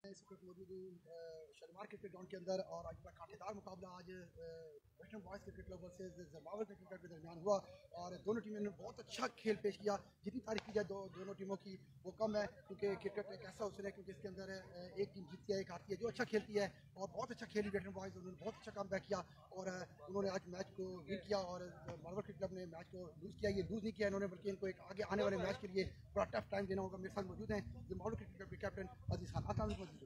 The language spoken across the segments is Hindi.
इस वक्त मौजूद हूँ शालीमार क्रिकेट ग्राउंड के अंदर और आज बड़ा कांटेदार मुकाबला आज western boys cricket club versus Zimbabwe cricket club के दरमियान हुआ और दोनों टीमों ने बहुत अच्छा खेल पेश किया। जितनी तारीफ की जाए दोनों टीमों की वो कम है, क्योंकि क्रिकेट एक ऐसा अवसर है क्योंकि इसके अंदर एक टीम जीतती है, एक हारती है। जो अच्छा खेलती है और बहुत अच्छा खेली वेस्टर्न बॉयज़, उन्होंने बहुत अच्छा काम बैक किया और उन्होंने आज मैच को विन किया और मार्बल क्रिकेट क्लब ने मैच को लूज़ किया। ये लूज़ नहीं किया इन्होंने, बल्कि इनको एक आगे आने वाले मैच के लिए बड़ा टफ टाइम देना होगा। मेरे साथ मौजूद हैं ज़िम्बाब्वे क्रिकेट क्लब के कैप्टन अजीज़ खान। आप मौजूद हैं।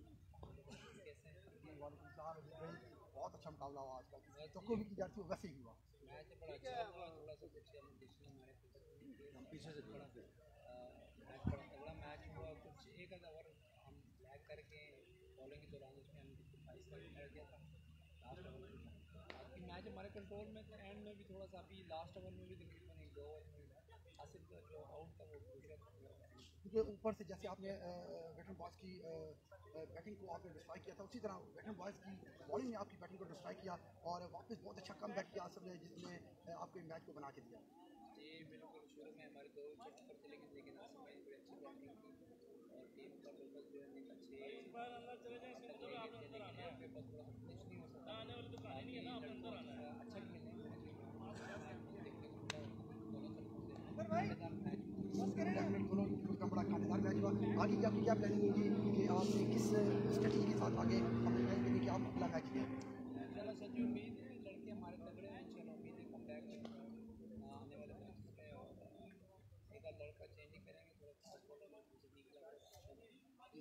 बहुत अच्छा मुकाबला हुआ आज का, तो भी की जाती है वैसे ही हुआ। मैच बड़ा अच्छा हुआ, थोड़ा सा कुछ कंडीशन हमारे हम पीछे से थोड़ा मैच बड़ा तगड़ा मैच हुआ। कुछ एक आध ओवर हम लैग करके बॉलिंग के दौरान उसमें हम 22 का कर दिया था लास्ट ओवर में। बाकी मैच हमारे कंट्रोल में था, एंड में भी थोड़ा सा अभी लास्ट ओवर में भी तकरीबन 1-2 ओवर में हासिल जो आउट था वो क्योंकि ऊपर से जैसे आपने वेटरन बॉयज़ की बैटिंग को आपने डिस्ट्रॉय किया था, उसी तरह वेटरन बॉयज़ की बॉलिंग ने आपकी बैटिंग को डिस्ट्रॉय किया और वापस बहुत अच्छा कम बैक किया आसिफ ने, जिसने आपके मैच को बना के दिया। जी बिल्कुल, शुरू में हमारे 2 विकेट पर थे, लेकिन आसिफ भाई बड़ी अच्छी बैटिंग की और टीम का फोकस जो है अच्छे लेकिन आपके पास थोड़ा सा फिनिश नहीं हो सका। लड़कों अच्छा खेलने देखने को मिला दोनों तरफों से दोनों का बड़ा कांटेदार मैच हुआ। आगे की आपकी क्या प्लानिंग होगी कि आपने किस स्ट्रेटजी के साथ आगे अपने मैच देने की आप अगला मैच किया? इंशाल्लाह सच्ची उम्मीद है, लड़के हमारे तगड़े हैं, इंशाल्लाह उम्मीद है कम बैक करेंगे आने वाले मैचेस में और एक आध लड़का चेंजिंग करेंगे, थोड़ा फास्ट बॉलर जैसे निकला।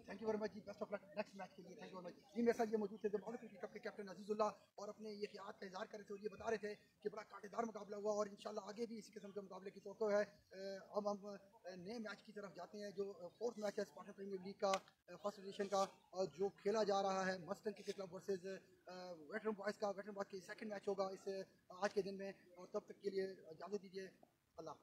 थैंक यू वेरी मच जी, best of luck next match के लिए। थैंक यू वेरी मच जी। मेरे साथ ये मौजूद थे ज़िम्बाब्वे क्रिकेट क्लब के कैप्टन अजीज़ुल्लाह और अपने ये ख्याल का इज़हार कर रहे थे और ये बता रहे थे कि बड़ा कांटेदार मुकाबला हुआ और इंशाल्लाह आगे भी इसी किस्म के मुकाबले की तवक्को है। अब हम नए मैच की तरफ जाते हैं, जो फोर्थ मैच है स्पार्टन प्रीमियर लीग का फर्स्ट एडिशन का, जो खेला जा रहा है Muston cricket club versus veteran boys का। वेटरन बॉयज़ की सेकंड मैच होगा इस आज के दिन में और तब तक के लिए इजाज़त दीजिए। अल्लाह।